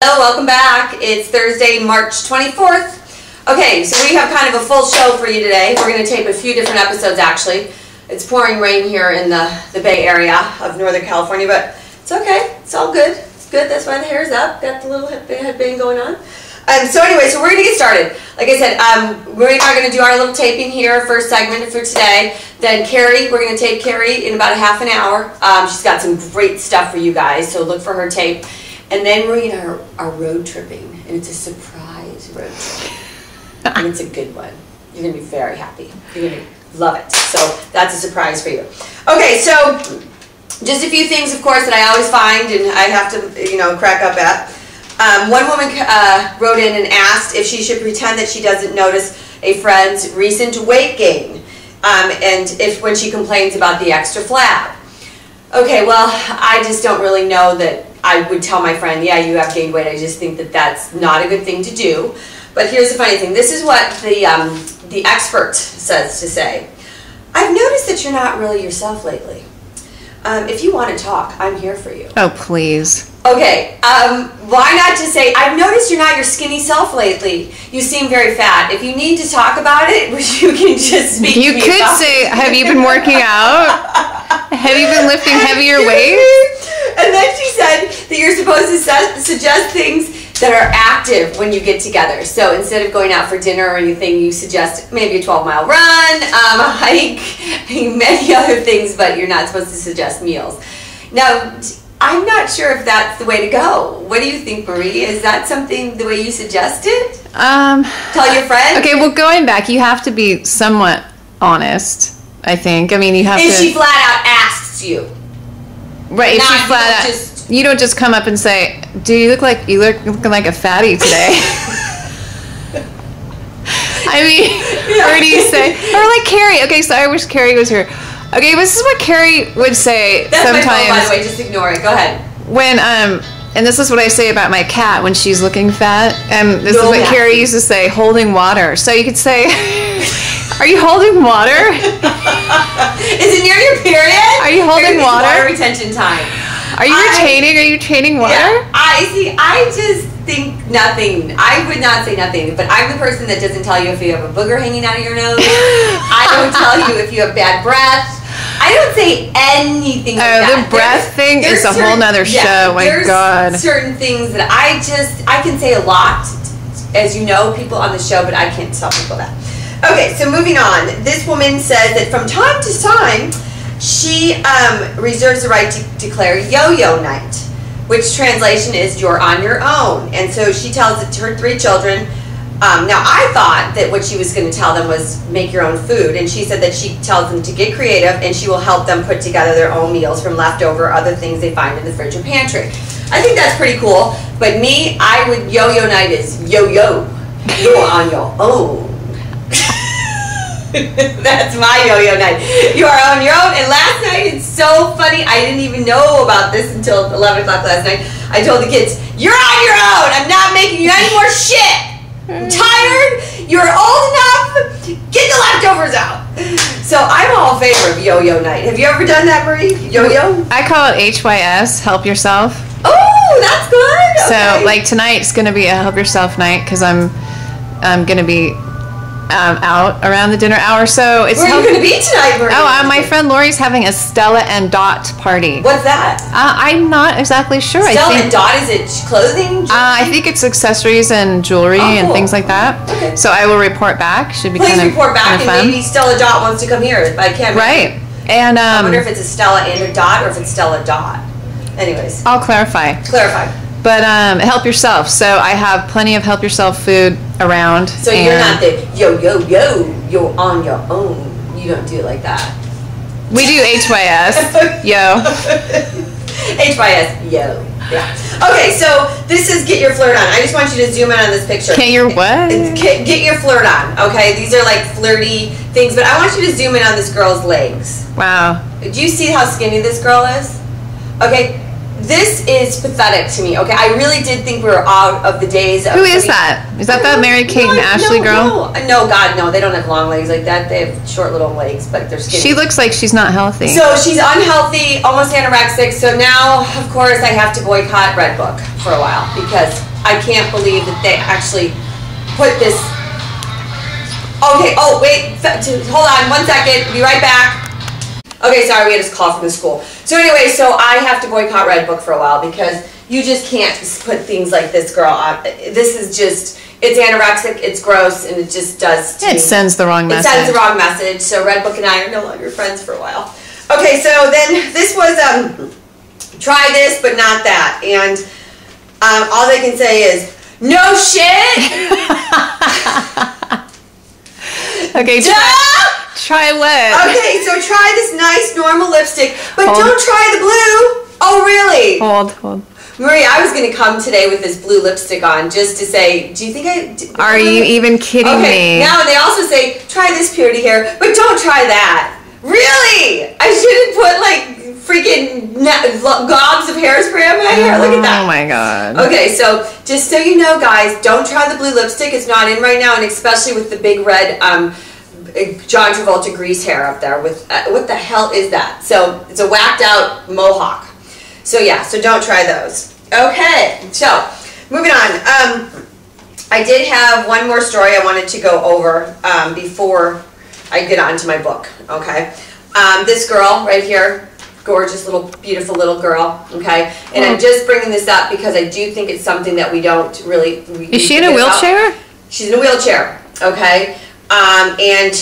Hello, welcome back. It's Thursday, March 24th. Okay, so we have kind of a full show for you today. We're going to tape a few different episodes, actually. It's pouring rain here in the Bay Area of Northern California, but it's okay. It's all good. It's good. That's why the hair's up. Got the little headband going on. So anyway, so we're going to get started. Like I said, we are going to do our little taping here, first segment for today. Then Carrie, we're going to tape Carrie in about a half an hour. She's got some great stuff for you guys, so look for her tape. And then we're going our road tripping, and it's a surprise road trip. And it's a good one. You're going to be very happy. You're going to love it. So that's a surprise for you. Okay, so just a few things, of course, that I always find and I have to, crack up at. One woman wrote in and asked if she should pretend that she doesn't notice a friend's recent weight gain, and when she complains about the extra flab. Okay, well, I just don't really know that I would tell my friend, yeah, you have gained weight. I just think that that's not a good thing to do. But here's the funny thing. This is what the expert says to say. I've noticed that you're not really yourself lately. If you want to talk, I'm here for you. Oh, please. Okay, why not just say, I've noticed you're not your skinny self lately. You seem very fat. If you need to talk about it, you can just speak to me. You could say, have you been working out? Have you been lifting heavier weights? And then she said that you're supposed to suggest things that are active when you get together. So instead of going out for dinner or anything, you suggest maybe a 12-mile run, a hike, many other things, but you're not supposed to suggest meals. Now, I'm not sure if that's the way to go. What do you think, Marie? Is that something the way you suggested? Tell your friend? Okay, well, going back, you have to be somewhat honest, I think. I mean, you have to... If she flat out asks you. Right, if she flat out... You don't just come up and say, "Do you look looking like a fatty today?" I mean, or do you say, or like Carrie? Okay, so I wish Carrie was here. Okay, this is what Carrie would say sometimes. My phone, by the way. Just ignore it. Go ahead. When and this is what I say about my cat when she's looking fat. And this is what Carrie used to say: holding water. So you could say, "Are you holding water? Is it near your period? Are you holding water? Water retention time." Are you retaining? Are you retaining water? Yeah, I just think nothing. I would not say nothing, but I'm the person that doesn't tell you if you have a booger hanging out of your nose. I don't tell you if you have bad breath. I don't say anything like that. The breath thing is a whole nother show. My God. Certain things that I can say a lot, as you know, people on the show, but I can't tell people that. Okay, so moving on. This woman says that from time to time, she reserves the right to declare yo-yo night, which translation is you're on your own. And so she tells it to her 3 children. Now, I thought that what she was going to tell them was make your own food. And she said that she tells them to get creative and she will help them put together their own meals from leftover other things they find in the fridge or pantry. I think that's pretty cool. But me, I would yo-yo night is yo-yo. You're on your own. That's my yo-yo night. You are on your own. And last night, it's so funny. I didn't even know about this until 11 o'clock last night. I told the kids, you're on your own. I'm not making you any more shit. I'm tired. You're old enough. Get the leftovers out. So I'm all in favor of yo-yo night. Have you ever done that, Marie? Yo-yo? I call it HYS, help yourself. Oh, that's good. Okay. So like tonight's going to be a help yourself night because I'm going to be out around the dinner hour. So it's where are you going to be tonight, Marie? Oh, my friend Lori's having a Stella and Dot party. What's that? I'm not exactly sure. Stella and Dot, is it clothing? I think it's accessories and jewelry and things like that. Okay. So I will report back. Should be Please kind of report back, and fun. maybe Stella Dot wants to come here if I can. Right. And I wonder if it's a Stella and a Dot or if it's Stella Dot. Anyways. I'll clarify. But help yourself. So I have plenty of help yourself food around. So you're not the you're on your own. You don't do it like that. We do HYS. Yo. HYS. Yo. Yeah. Okay, so this is get your flirt on. I just want you to zoom in on this picture. Get your what? Get your flirt on. Okay, these are like flirty things, but I want you to zoom in on this girl's legs. Wow. Do you see how skinny this girl is? Okay. This is pathetic to me, okay? I really did think we were out of the days of... Who is that? Is that Mary-Kate and Ashley girl? No, God, no. They don't have long legs like that. They have short little legs, but they're skinny. She looks like she's not healthy. So she's unhealthy, almost anorexic. So now, of course, I have to boycott Redbook for a while because I can't believe that they actually put this. Okay, oh wait, hold on 1 second, be right back. Okay, sorry, we had this call from the school. So anyway, so I have to boycott Redbook for a while because you just can't put things like this, girl, on. This is just, it's anorexic, it's gross, and it just does to It sends the wrong message. It sends the wrong message, so Redbook and I are no longer friends for a while. Okay, so then this was, try this, but not that. And all they can say is, no shit! Okay, try what? Okay, so try this nice normal lipstick, but don't try the blue. Oh, really? Hold. Marie, I was going to come today with this blue lipstick on just to say, do you think Are you even kidding me? Now, and they also say, try this purity hair, but don't try that. Really? I shouldn't put, like, freaking gobs of hairspray on my hair. Look at that. Oh, my God. Okay, so just so you know, guys, don't try the blue lipstick. It's not in right now, and especially with the big red John Travolta grease hair up there. With what the hell is that? So it's a whacked out mohawk. So yeah, so don't try those. Okay, so moving on. I did have one more story I wanted to go over before I get on to my book. Okay, this girl right here, gorgeous little, beautiful little girl. Okay, and I'm just bringing this up because I do think it's something that we don't really. Is she in a wheelchair? She's in a wheelchair. Okay. And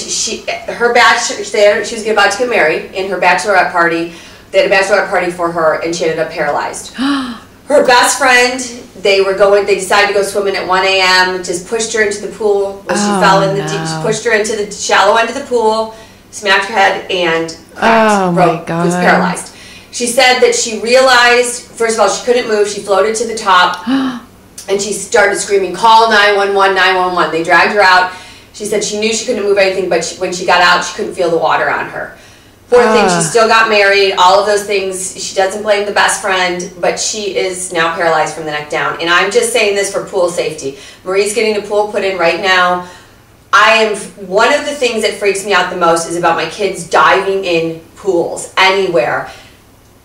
her bachelor, she was about to get married, in her bachelorette party, they had a bachelorette party for her, and she ended up paralyzed. Her best friend, they decided to go swimming at 1 a.m., just pushed her into the pool, when she fell in the deep, just pushed her into the shallow end of the pool, smacked her head, and cracked, was paralyzed. She said that she realized, first of all, she couldn't move, she floated to the top, and she started screaming, call 911, 911. They dragged her out. She said she knew she couldn't move anything, but when she got out, she couldn't feel the water on her. Poor thing, she still got married, all of those things. She doesn't blame the best friend, but she is now paralyzed from the neck down. And I'm just saying this for pool safety. Marie's getting the pool put in right now. One of the things that freaks me out the most is about my kids diving in pools anywhere.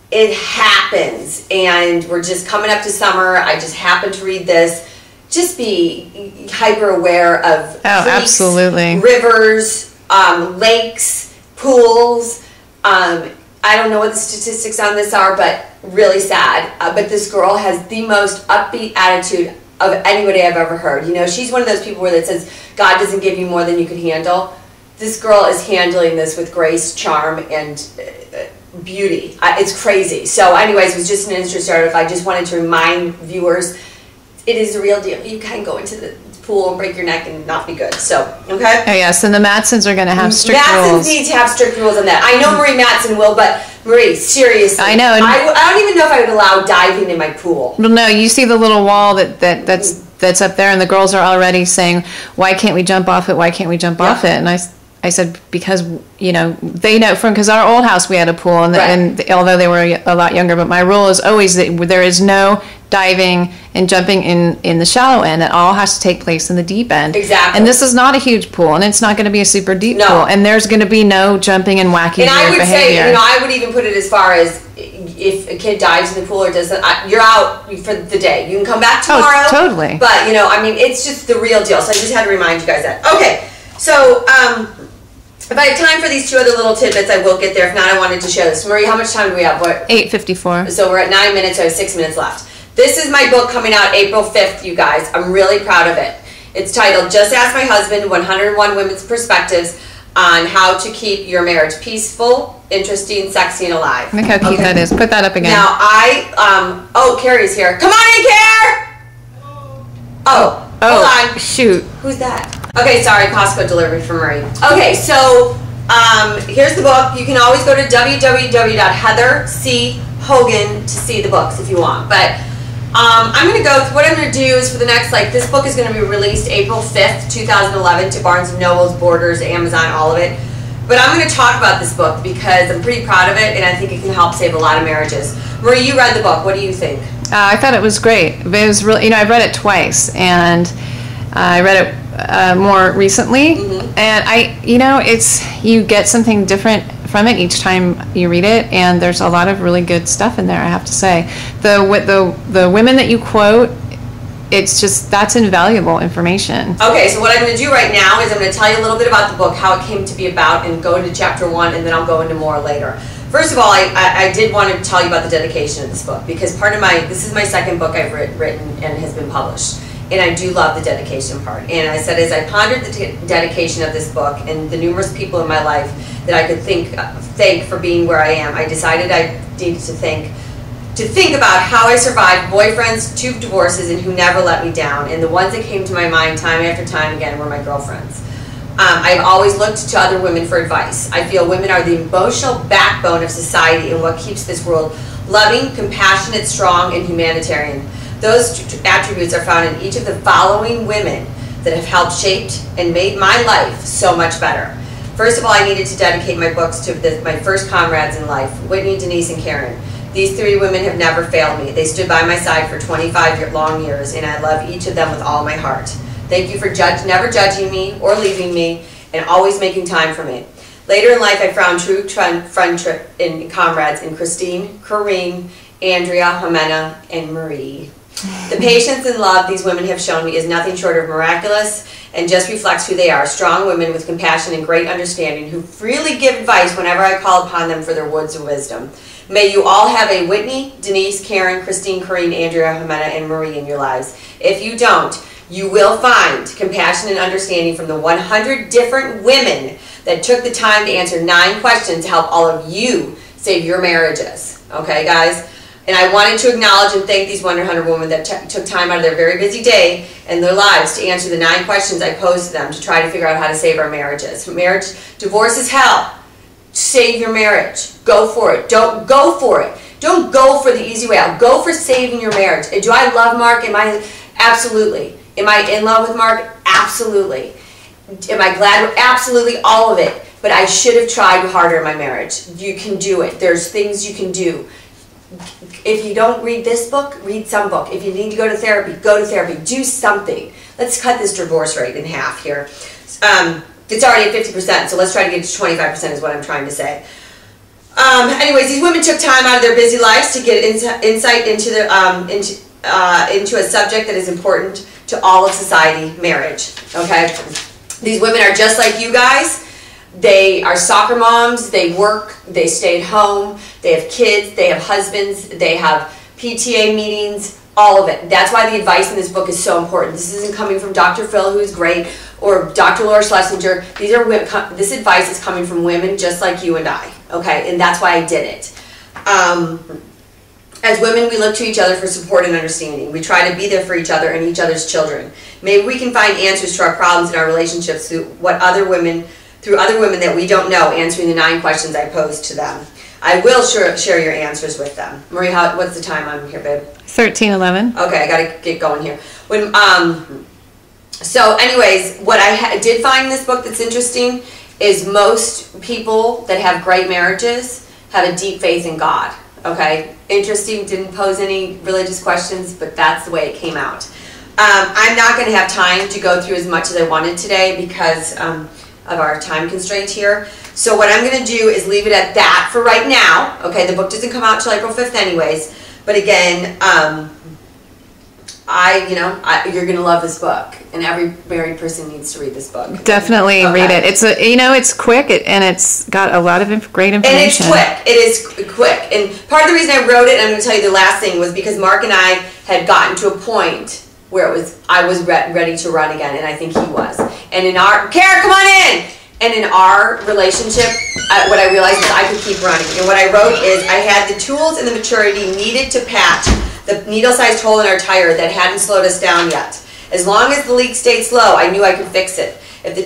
It happens, and we're just coming up to summer. I just happened to read this. Just be hyper aware of creeks, absolutely, rivers, lakes, pools. I don't know what the statistics on this are, but really sad. But this girl has the most upbeat attitude of anybody I've ever heard. You know, she's one of those people where that says God doesn't give you more than you can handle. This girl is handling this with grace, charm, and beauty. It's crazy. So anyways, it was just an interesting article. I just wanted to remind viewers, it is a real deal. You can go into the pool and break your neck and not be good. So, okay? Oh, yes, and the Matsons are going to have strict rules. Matsons need to have strict rules on that. I know Marie Matson will, but Marie, seriously. I know. I don't even know if I would allow diving in my pool. Well, no, you see the little wall that's up there, and the girls are already saying, why can't we jump off it? Why can't we jump off it? And I said, because, you know, they know because our old house we had a pool, and although they were a lot younger, but my rule is always that there is no diving and jumping in the shallow end. It all has to take place in the deep end. Exactly. And this is not a huge pool, and it's not going to be a super deep pool, and there's going to be no jumping and wacky behavior. And I would say, you know, I would even put it as far as if a kid dives in the pool or doesn't, you're out for the day. You can come back tomorrow. Oh, totally. But, you know, I mean, it's just the real deal. So I just had to remind you guys that. Okay, so if I have time for these two other little tidbits, I will get there. If not, I wanted to share this. Marie, how much time do we have? 8:54. So we're at 9 minutes. So I have 6 minutes left. This is my book coming out April 5th, you guys. I'm really proud of it. It's titled, Just Ask My Husband, 101 Women's Perspectives on How to Keep Your Marriage Peaceful, Interesting, Sexy, and Alive. Look how cute that is. Put that up again. Now, oh, Carrie's here. Come on in, Care! Oh, hold on. Shoot. Who's that? Okay, sorry, Costco delivery for Marie. Okay, so here's the book. You can always go to www.heatherchogan to see the books if you want. But I'm going to go, what I'm going to do is for the next, this book is going to be released April 5th, 2011 to Barnes & Noble's, Borders, Amazon, all of it. But I'm going to talk about this book because I'm pretty proud of it and I think it can help save a lot of marriages. Marie, you read the book. What do you think? I thought it was great. It was really, you know, I've read it twice and I read it more recently, and you get something different from it each time you read it, and there's a lot of really good stuff in there, I have to say. The women that you quote it's just, that's invaluable information. Okay, so what I'm going to do right now is I'm going to tell you a little bit about the book, how it came to be about, and go into chapter 1, and then I'll go into more later. First of all, I did want to tell you about the dedication of this book, because this is my second book I've written and has been published. And I do love the dedication part. And I said, as I pondered the dedication of this book and the numerous people in my life that I could thank for being where I am, I decided I needed to think about how I survived boyfriends, 2 divorces, and who never let me down. And the ones that came to my mind time after time again were my girlfriends. I've always looked to other women for advice. I feel women are the emotional backbone of society and what keeps this world loving, compassionate, strong, and humanitarian. Those attributes are found in each of the following women that have helped shape and made my life so much better. First of all, I needed to dedicate my books to my first comrades in life, Whitney, Denise, and Karen. These 3 women have never failed me. They stood by my side for 25 long years, and I love each of them with all my heart. Thank you for never judging me or leaving me, and always making time for me. Later in life, I found true friendship and comrades in Christine, Corrine, Andrea, Jimena, and Marie. The patience and love these women have shown me is nothing short of miraculous and just reflects who they are, strong women with compassion and great understanding who freely give advice whenever I call upon them for their words of wisdom. May you all have a Whitney, Denise, Karen, Christine, Corrine, Andrea, Jimena, and Marie in your lives. If you don't, you will find compassion and understanding from the 100 different women that took the time to answer 9 questions to help all of you save your marriages. Okay, guys? And I wanted to acknowledge and thank these 100 women that took time out of their very busy day and their lives to answer the 9 questions I posed to them to try to figure out how to save our marriages. Divorce is hell. Save your marriage. Go for it. Don't go for it. Don't go for the easy way out. Go for saving your marriage. Do I love Mark? Absolutely. Am I in love with Mark? Absolutely. Am I glad? Absolutely, all of it. But I should have tried harder in my marriage. You can do it. There's things you can do. If you don't read this book, read some book. If you need to go to therapy, go to therapy. Do something. Let's cut this divorce rate in half here. It's already at 50%, so let's try to get to 25% is what I'm trying to say. Anyways, these women took time out of their busy lives to get insight into a subject that is important to all of society, marriage. Okay? These women are just like you guys. They are soccer moms, they work, they stay at home, they have kids, they have husbands, they have PTA meetings, all of it. That's why the advice in this book is so important. This isn't coming from Dr. Phil, who's great, or Dr. Laura Schlesinger. These are women, this advice is coming from women just like you and I, okay? And that's why I did it. As women, we look to each other for support and understanding. We try to be there for each other and each other's children. Maybe we can find answers to our problems in our relationships through other women that we don't know, answering the 9 questions I posed to them. I will share your answers with them. Marie, what's the time on here, babe? 13:11. Okay, I gotta get going here. So anyways, what I did find in this book that's interesting is most people that have great marriages have a deep faith in God. Okay, interesting, didn't pose any religious questions, but that's the way it came out. I'm not going to have time to go through as much as I wanted today because of our time constraint here. So what I'm going to do is leave it at that for right now. Okay, the book doesn't come out till April 5th anyways. But again, you're going to love this book, and every married person needs to read this book. Definitely read it. It's it's quick and it's got a lot of great information. And it's quick. It is quick. And part of the reason I wrote it, and I'm going to tell you the last thing, was because Mark and I had gotten to a point where I was ready to run again, and I think he was. And in our Kara, come on in. And in our relationship, what I realized is I could keep running. And what I wrote is I had the tools and the maturity needed to patch the needle-sized hole in our tire that hadn't slowed us down yet. As long as the leak stayed slow, I knew I could fix it. If the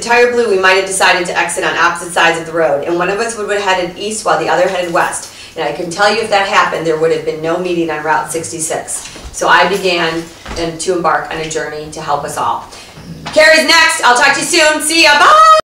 tire blew, we might have decided to exit on opposite sides of the road, and one of us would have headed east while the other headed west. And I can tell you if that happened, there would have been no meeting on Route 66. So I began to embark on a journey to help us all. Carrie's next. I'll talk to you soon. See ya. Bye.